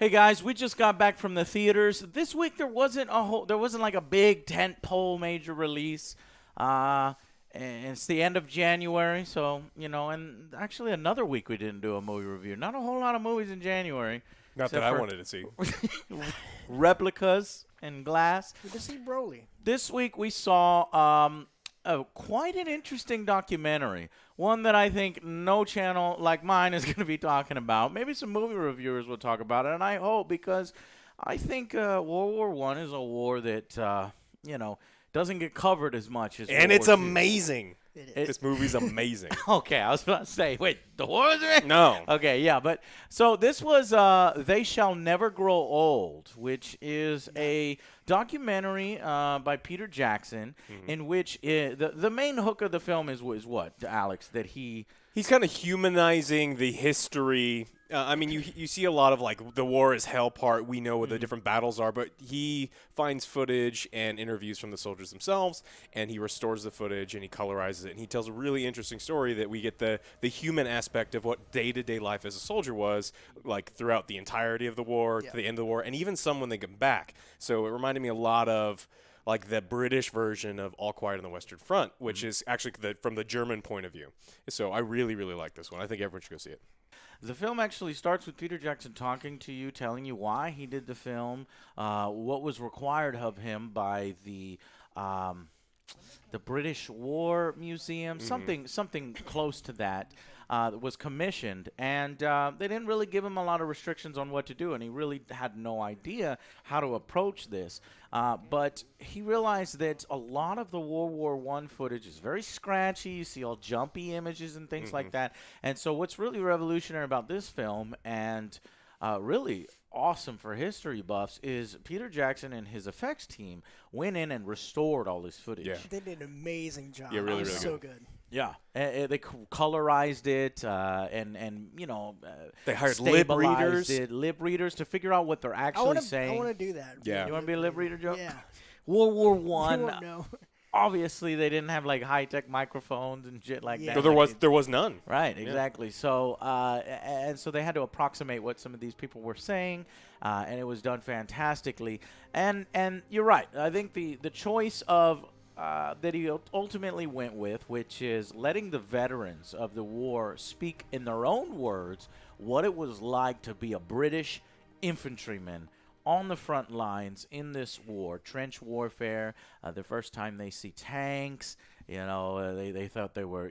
Hey guys, we just got back from the theaters. This week there wasn't like a big tentpole major release. And it's the end of January, so and actually another week we didn't do a movie review. Not a whole lot of movies in January. Not that I wanted to see. Replicas and Glass. Good to see Broly. This week we saw quite an interesting documentary. One that I think no channel like mine is going to be talking about. Maybe some movie reviewers will talk about it, and I hope, because I think World War I is a war that, doesn't get covered as much as And World it's War II. amazing. It is. This movie's amazing. Okay, I was about to say, wait, the war was there? No. Okay, yeah, but so this was They Shall Never Grow Old, which is a documentary by Peter Jackson, in which the main hook of the film is what, Alex, that he's kind of humanizing the history. I mean, you see a lot of, like, the war is hell part. We know what the different battles are, but he finds footage and interviews from the soldiers themselves, and he restores the footage, and he colorizes it, and he tells a really interesting story that we get the human aspect of what day-to-day life as a soldier was, like, throughout the entirety of the war, to the end of the war, and even some when they come back. So it reminded me a lot of, like, the British version of All Quiet on the Western Front, which is actually from the German point of view. So I really, really like this one. I think everyone should go see it. The film actually starts with Peter Jackson talking to you, telling you why he did the film, what was required of him by the British War Museum, something close to that. Was commissioned, and they didn't really give him a lot of restrictions on what to do, and he really had no idea how to approach this. But he realized that a lot of the World War I footage is very scratchy. You see all jumpy images and things like that. And so what's really revolutionary about this film, and really awesome for history buffs, is Peter Jackson and his effects team went in and restored all this footage. Yeah. They did an amazing job. Yeah, really, it was really so good. Yeah, they colorized it, and They hired lip readers. lip readers to figure out what they're actually saying. I want to do that. Yeah. You want to be a lip reader, Joe? Yeah. World War You One. won't know. Obviously, they didn't have like high-tech microphones and shit like Yeah. that. So there was none. Right, exactly. So, and so they had to approximate what some of these people were saying, and it was done fantastically. And you're right. I think the choice of that he ultimately went with, which is letting the veterans of the war speak in their own words what it was like to be a British infantryman on the front lines in this war, trench warfare. The first time they see tanks, they thought they were,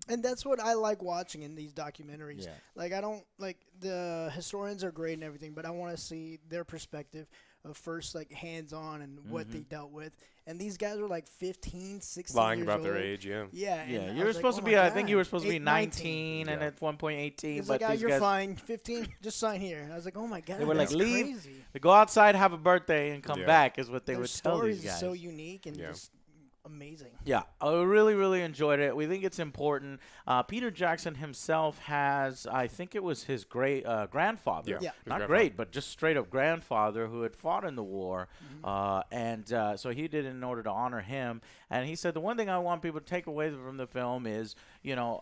And that's what I like watching in these documentaries. Yeah. Like, I don't like the historians are great and everything, but I want to see their perspective of first, like, hands-on and what they dealt with. And these guys were like 15, 16 Lying years about old. their age, yeah. Yeah. Yeah, and you I were was supposed like, to oh be. my I think you were supposed to be 19, and Yeah. at one point 18. He's but like, these you're guys, fine. 15, just sign here. I was like, oh my god, They were like, that's leave, crazy. go outside, have a birthday, and come Yeah. back is what they Their would tell stories these guys. is so unique and Yeah. just amazing. Yeah, I really, really enjoyed it. We think it's important. Peter Jackson himself has, I think it was his great grandfather, Yeah, Yeah. his not grandfather. great, but just straight up grandfather who had fought in the war, and so he did it in order to honor him. And he said the one thing I want people to take away from the film is,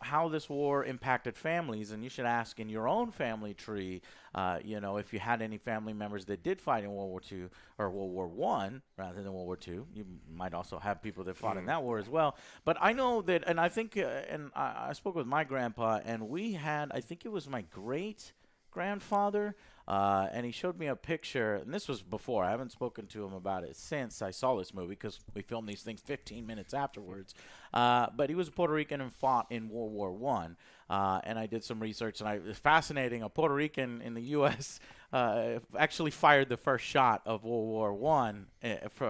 how this war impacted families, and you should ask in your own family tree, if you had any family members that did fight in World War II or World War I rather than World War II. You might also have people that fought in that war as well. But I know that, and I think, and I spoke with my grandpa, and we had, I think it was my great-grandfather, and he showed me a picture, and this was before. I haven't spoken to him about it since I saw this movie because we filmed these things 15 minutes afterwards. But he was a Puerto Rican and fought in World War I. And I did some research, and it was fascinating. A Puerto Rican in the U.S. Actually fired the first shot of World War I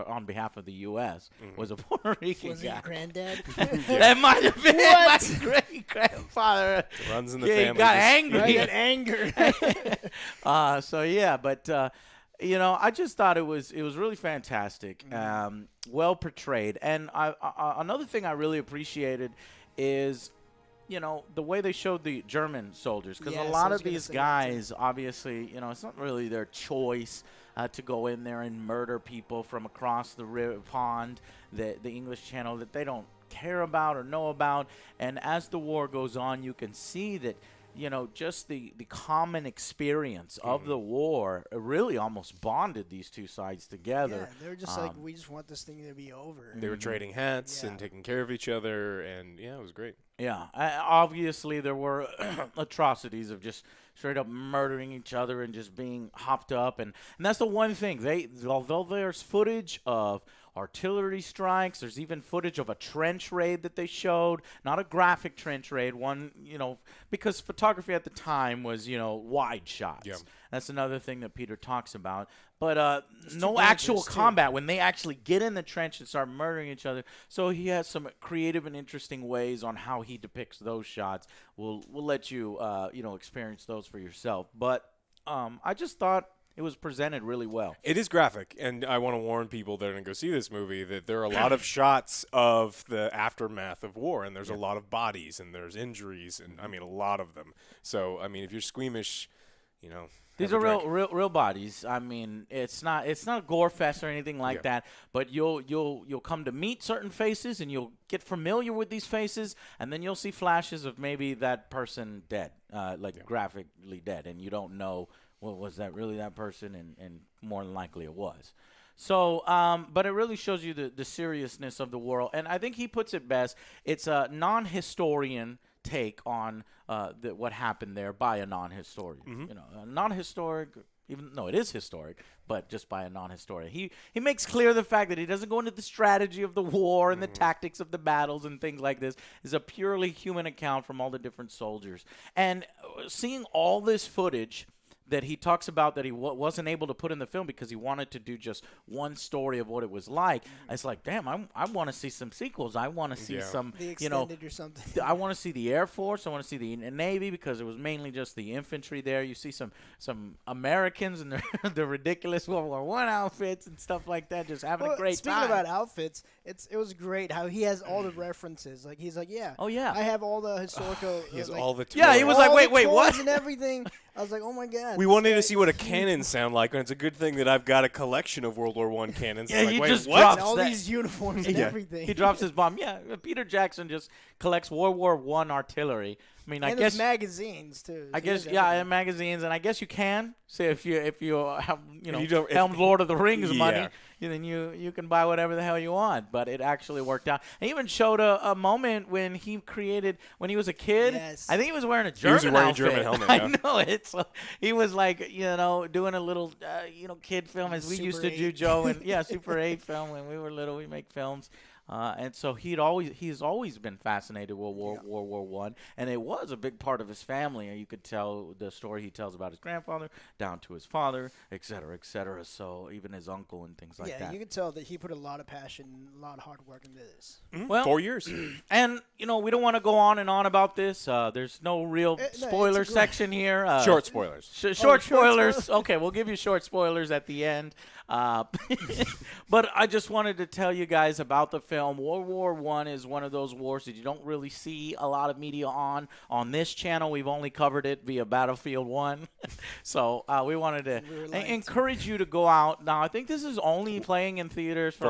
on behalf of the U.S. Was a Puerto Rican Was guy. he granddad? That might have been my great-grandfather. It runs in the Yeah, he family. got Just- angry. I got anger. So yeah, but I just thought it was really fantastic, well portrayed, and another thing I really appreciated is, the way they showed the German soldiers, because Yes, a I lot was of gonna these say that, guys, obviously, it's not really their choice to go in there and murder people from across the pond, the English Channel, that they don't care about or know about. And as the war goes on, you can see that just the common experience of the war really almost bonded these two sides together. Yeah, they're just like, we just want this thing to be over. They were trading hats and taking care of each other, and yeah, it was great. Yeah, obviously there were atrocities of just straight up murdering each other and just being hopped up, and that's the one thing. Although there's footage of artillery strikes, there's even footage of a trench raid that they showed, not a graphic trench raid, one, because photography at the time was, wide shots. Yeah. That's another thing that Peter talks about. But no actual combat when they actually get in the trench and start murdering each other. So he has some creative and interesting ways on how he depicts those shots. We'll let you, experience those for yourself. But I just thought it was presented really well. It is graphic, and I want to warn people that are going to go see this movie that there are a lot of shots of the aftermath of war, and there's a lot of bodies, and there's injuries, and, a lot of them. So, if you're squeamish, these are real bodies. It's not a gore fest or anything like that. But you'll come to meet certain faces, and you'll get familiar with these faces, and then you'll see flashes of maybe that person dead, graphically dead, and you don't know, well, was that really that person? And more than likely it was. So, but it really shows you the seriousness of the war, and I think he puts it best. It's a non-historian take on what happened there by a non-historian. A non-historic, even though it is historic, but just by a non-historian. He makes clear the fact that he doesn't go into the strategy of the war and the tactics of the battles and things like this. It's a purely human account from all the different soldiers. And seeing all this footage that he talks about that he wasn't able to put in the film because he wanted to do just one story of what it was like. It's like, damn, I want to see some sequels. I want to see some, the extended or something. I want to see the Air Force. I want to see the Navy because it was mainly just the infantry there. You see some Americans and their ridiculous World War I outfits and stuff like that, just having a great time. Speaking about outfits, it was great how he has all the references. Like he's like, I have all the historical. He has all the toys. Yeah, he was like, wait, what? And everything. I was like, oh my god. We wanted to see what a cannon sound like, and it's a good thing that I've got a collection of World War I cannons. Yeah, he just what? drops all these uniforms and everything. He drops his bomb. Yeah, Peter Jackson just collects World War I artillery. I guess magazines too. I guess and magazines, and I guess you can say if you have Helm's Lord of the Rings money, then you can buy whatever the hell you want. But it actually worked out. And even showed a moment when he when he was a kid. Yes. I think he was wearing a German He was wearing outfit. a German helmet. I know it. So he was like doing a little kid film as we Super used to 8. do, Joe, and Super 8 film when we were little. We make films. And so he's always been fascinated with World War I, and it was a big part of his family. And you could tell the story he tells about his grandfather down to his father, et cetera, et cetera. So even his uncle and things like that. Yeah, you could tell that he put a lot of passion, a lot of hard work into this. Well, 4 years. And we don't want to go on and on about this. There's no real spoiler section here. Short spoilers. Short spoilers. Okay, we'll give you short spoilers at the end. But I just wanted to tell you guys about the film. World War I is one of those wars that you don't really see a lot of media on this channel. We've only covered it via Battlefield 1. So we wanted to encourage you to go out. Now, I think this is only playing in theaters for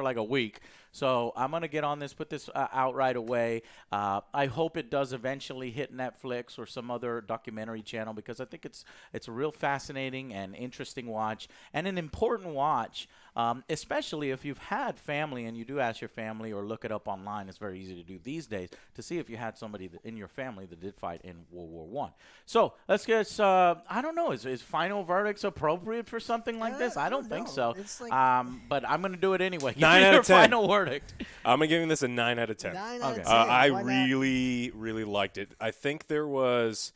like a week. So I'm going to get on this, put this out right away. I hope it does eventually hit Netflix or some other documentary channel because I think it's a real fascinating and interesting watch and an important watch, especially if you've had family and you do ask your family or look it up online. It's very easy to do these days to see if you had somebody in your family that did fight in World War I. So let's get, I don't know, is final verdicts appropriate for something like this? I don't think so. It's like but I'm going to do it anyway. 9 out of 10. Final verdict. I'm giving this a 9 out of 10. 9 out of 10. I really, really liked it. I think there's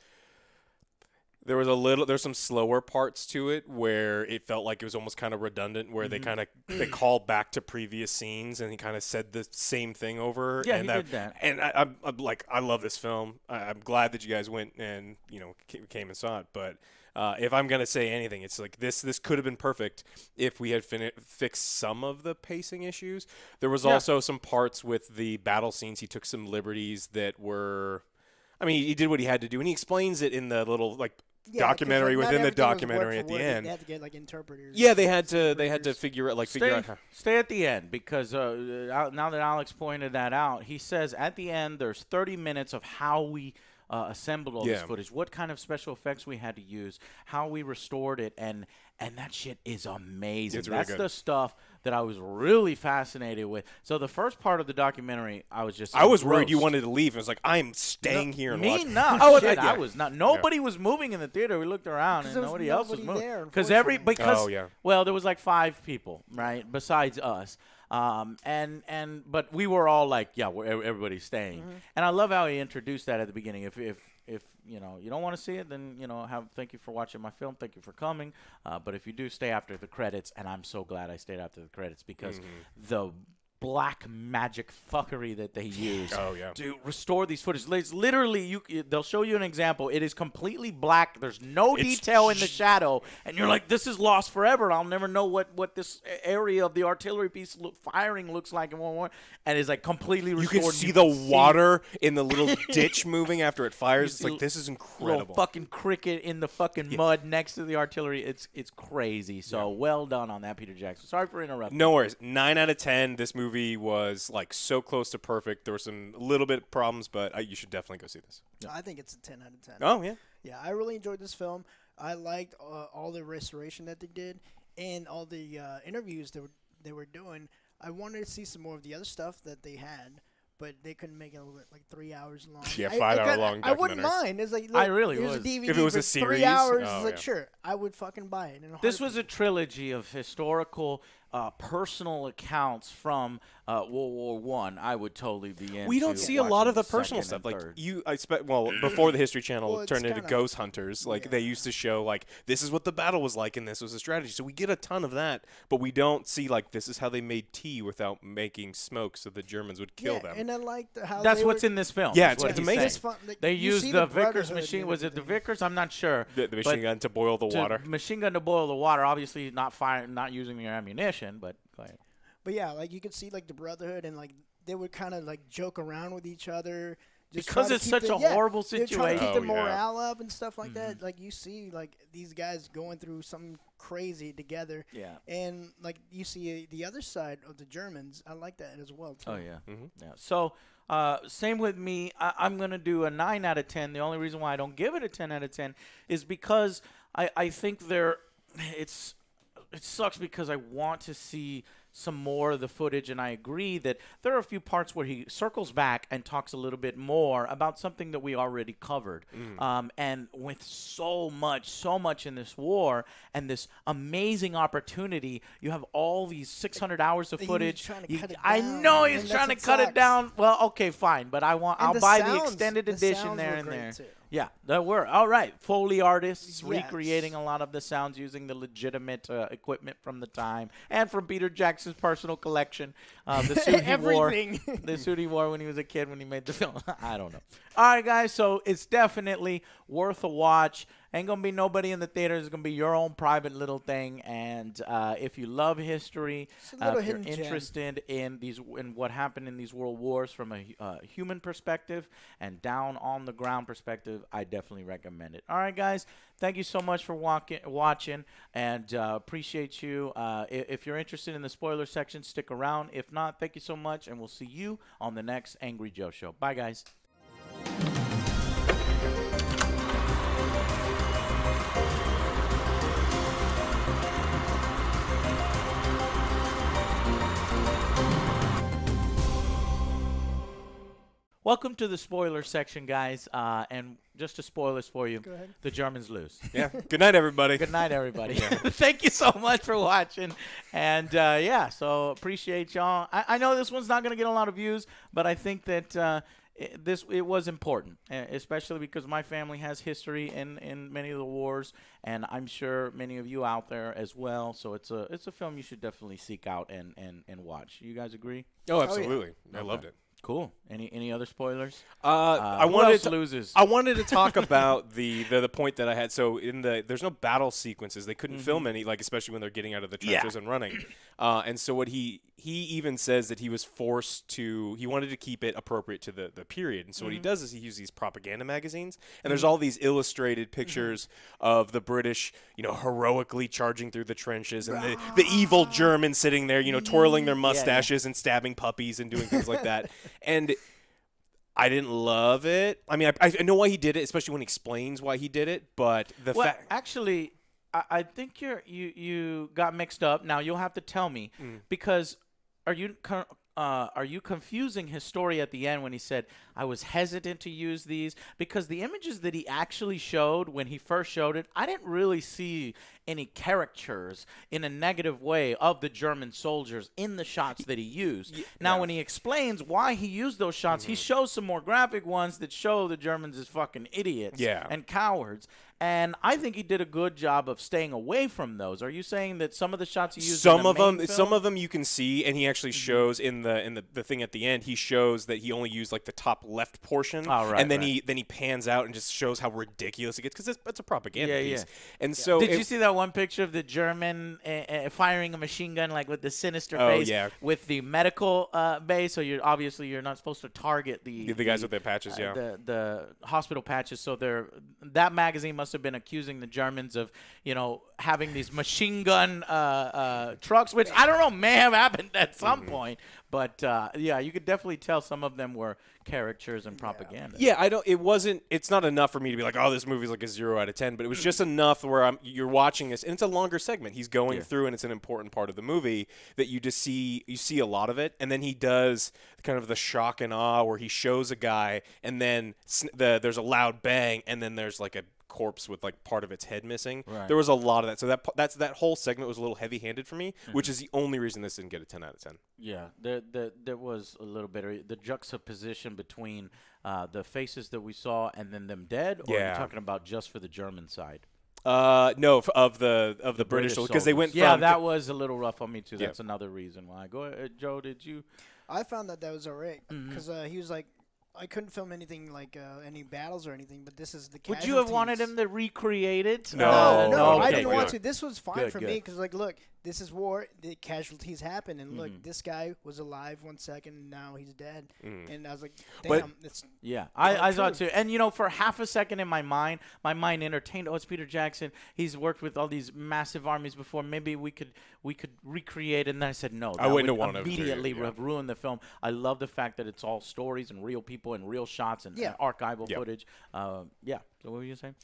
some slower parts to it where it felt like it was almost kind of redundant, where they called back to previous scenes and he kind of said the same thing over. Yeah, and he did that. And I'm like, I love this film. I'm glad that you guys went and came and saw it. But if I'm gonna say anything, it's like this could have been perfect if we had fixed some of the pacing issues. There was also some parts with the battle scenes. He took some liberties that were, he did what he had to do, and he explains it in the little documentary within the documentary at the end. They had to get interpreters. Yeah, they had to figure out Stay at the end because now that Alex pointed that out, he says at the end there's 30 minutes of how we assembled all this footage, what kind of special effects we had to use, how we restored it, and that shit is amazing. It's really That's good. the stuff that I was really fascinated with. So the first part of the documentary, I was just I was worried you engrossed. wanted to leave. I was like, I'm staying here and Me watching. not. Oh, Shit, yeah. I was not. Nobody was moving in the theater. We looked around and there was nobody else was nobody moving. there, Because unfortunately. well, there was like 5 people, right, besides us. But we were all like, yeah, everybody's staying. And I love how he introduced that at the beginning. If you know you don't want to see it, then thank you for watching my film, thank you for coming. But if you do, stay after the credits. And I'm so glad I stayed after the credits because the black magic fuckery that they use to restore these footage. It's literally, they'll show you an example. It is completely black. There's no detail in the shadow, and you're like, this is lost forever. I'll never know what this area of the artillery piece firing looks like in one. And it's like completely restored. You can see the water in the little ditch moving after it fires. It's like, this is Little incredible. fucking cricket in the fucking mud next to the artillery. It's crazy. So well done on that, Peter Jackson. Sorry for interrupting. No worries. 9 out of 10. This movie was like so close to perfect. There were some little bit problems, but you should definitely go see this. I think it's a 10 out of 10. Oh yeah. Yeah, I really enjoyed this film. I liked all the restoration that they did and all the interviews they were doing. I wanted to see some more of the other stuff that they had, but they couldn't make it like 3 hours long. Yeah, 5-hour long I wouldn't documentary. mind. It's like, look, I really here's would. a DVD If it was for a 3 series, hours. oh, It's like, yeah. sure, I would fucking buy it. This was a trilogy of historical, personal accounts from World War One. I would totally be into. We don't see a lot watching of the personal second stuff. and Like third. before the History Channel Well, it's turned into kinda- Ghost Hunters, like they used to show like this is what the battle was like and this was the strategy. So we get a ton of that, but we don't see like this is how they made tea without making smoke, so the Germans would kill them. And I liked how That's they what's were, in this film. Yeah, is it's what he's amazing. saying. It's fun. Like, They you used see the brotherhood Vickers and machine. Was it the everything. Vickers? I'm not sure. The machine gun to boil the water. Machine gun to boil the water. Obviously, not using your ammunition, but go ahead. But yeah, like you could see like the brotherhood and like they would kind of like joke around with each other. Just Because try to it's keep such the- a horrible they're trying to situation. keep the Oh, yeah. morale up and stuff like that. Like you see like these guys going through something crazy together. Yeah. And like you see the other side of the Germans. I like that as well too. Oh yeah. Yeah. So same with me. I'm gonna do a 9 out of 10. The only reason why I don't give it a 10 out of 10 is because I think it sucks because I want to see some more of the footage, and I agree that there are a few parts where he circles back and talks a little bit more about something that we already covered. And with so much in this war and this amazing opportunity, you have all these 600 hours of He was footage. trying to cut it I down, know and he's that's trying to what cut it sucks. down. Well, okay, fine, but I'll the buy the sounds- extended the edition sounds there were and great, there. too. Yeah, that were all right. Foley artists Yes. recreating a lot of the sounds using the legitimate equipment from the time and from Peter Jackson's personal collection. The suit he wore, Everything. the suit he wore when he was a kid when he made the film. I don't know. All right, guys. So it's definitely worth a watch. Ain't gonna be nobody in the theater. It's gonna be your own private little thing. And if you love history, It's a little if you're hidden gem. interested in what happened in these world wars from a human perspective and down on the ground perspective, I definitely recommend it. All right, guys. Thank you so much for watching, and appreciate you. If you're interested in the spoiler section, stick around. If not, thank you so much, and we'll see you on the next Angry Joe Show. Bye, guys. Welcome to the spoiler section, guys. And just to spoil this for you, Go ahead. the Germans lose. Yeah. Good night, everybody. Good night, everybody. Thank you so much for watching. And, yeah, so appreciate y'all. I know this one's not going to get a lot of views, but I think that it was important, especially because my family has history in many of the wars, and I'm sure many of you out there as well. So it's a film you should definitely seek out and watch. You guys agree? Oh, absolutely. I loved it. Cool. Any other spoilers? I Who wanted else to loses? I wanted to talk about the point that I had. So there's no battle sequences. They couldn't film any, like especially when they're getting out of the trenches and running. And so what he even says that he was forced to. He wanted to keep it appropriate to the period. And so what he does is he uses these propaganda magazines, and there's all these illustrated pictures of the British, heroically charging through the trenches, and the evil Germans sitting there, twirling their mustaches and stabbing puppies and doing things like that. And I didn't love it. I mean, I know why he did it, especially when he explains why he did it. But the fact, actually, I think you got mixed up. Now you'll have to tell me because are you confusing his story at the end when he said, I was hesitant to use these? Because the images that he actually showed when he first showed it, I didn't really see any caricatures in a negative way of the German soldiers in the shots that he used. Now, when he explains why he used those shots, he shows some more graphic ones that show the Germans as fucking idiots and cowards. And I think he did a good job of staying away from those. Are you saying that some of the shots he used some of them you can see, and he actually shows in the thing at the end, he shows that he only used like the top left portion, and then he pans out and just shows how ridiculous it gets because that's a propaganda piece. And so did you see that one picture of the German firing a machine gun like with the sinister face with the medical bay? So you're not supposed to target the guys with their patches, the hospital patches. So that magazine must have been accusing the Germans of, having these machine gun trucks, which I don't know may have happened at some point. But you could definitely tell some of them were caricatures and propaganda. It's not enough for me to be like, oh, this movie's like a 0 out of 10, but it was just enough where you're watching this, and it's a longer segment. He's going through, and it's an important part of the movie that you see a lot of it, and then he does kind of the shock and awe where he shows a guy, and then there's a loud bang, and then there's like a corpse with like part of its head missing. There was a lot of that, so that whole segment was a little heavy-handed for me, which is the only reason this didn't get a 10 out of 10. Yeah, there was a little bit of the juxtaposition between the faces that we saw and then them dead, or are you talking about just for the German side? No, of the British, because they went from that was a little rough on me too. That's another reason why. Go ahead, Joe, did you? I found that was alright because he was like, I couldn't film anything like any battles or anything, but this is the casualties. Would you have wanted him to recreate it? No, okay, I didn't want to. This was fine for me good. because, like, look, this is war. The casualties happen, and look, this guy was alive 1 second, and now he's dead. And I was like, damn, I thought too. And for half a second in my mind entertained. Oh, it's Peter Jackson. He's worked with all these massive armies before. Maybe we could recreate it. And then I said no. I wouldn't have wanted immediately have ruined the film. I love the fact that it's all stories and real people and real shots and archival footage. So what were you saying?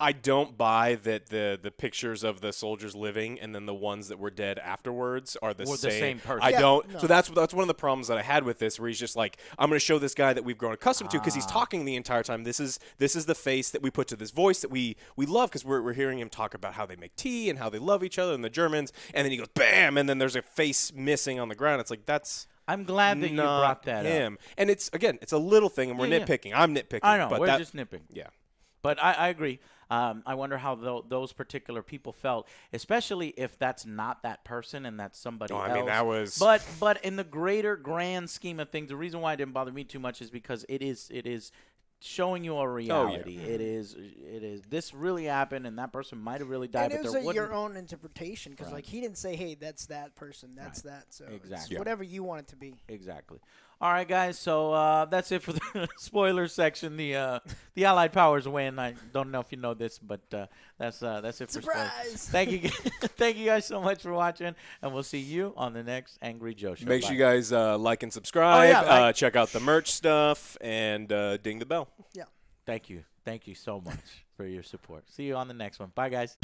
I don't buy that the pictures of the soldiers living and then the ones that were dead afterwards are the same person. I don't. No. So that's one of the problems that I had with this, where he's just like, I'm going to show this guy that we've grown accustomed to because he's talking the entire time. This is the face that we put to this voice that we love because we're hearing him talk about how they make tea and how they love each other and the Germans, and then he goes bam, and then there's a face missing on the ground. It's like I'm glad that you brought that up. And it's a little thing, and we're nitpicking. I'm nitpicking. I know, but we're just nitpicking. Yeah. But I agree. I wonder how those particular people felt, especially if that's not that person and that's somebody else. I mean, that was. But in the greater grand scheme of things, the reason why it didn't bother me too much is because it is showing you a reality. Oh, yeah. It is. This really happened, and that person might have really died. And but it was your own interpretation because, like, he didn't say, "Hey, that's that person. That's that." So exactly, whatever you want it to be. Exactly. All right, guys. So that's it for the spoiler section. The Allied powers win. I don't know if you know this, but that's it for spoilers. Thank you, thank you guys so much for watching, and we'll see you on the next Angry Joe Show. Make sure you guys like and subscribe. Check out the merch stuff and ding the bell. Yeah. Thank you so much for your support. See you on the next one. Bye, guys.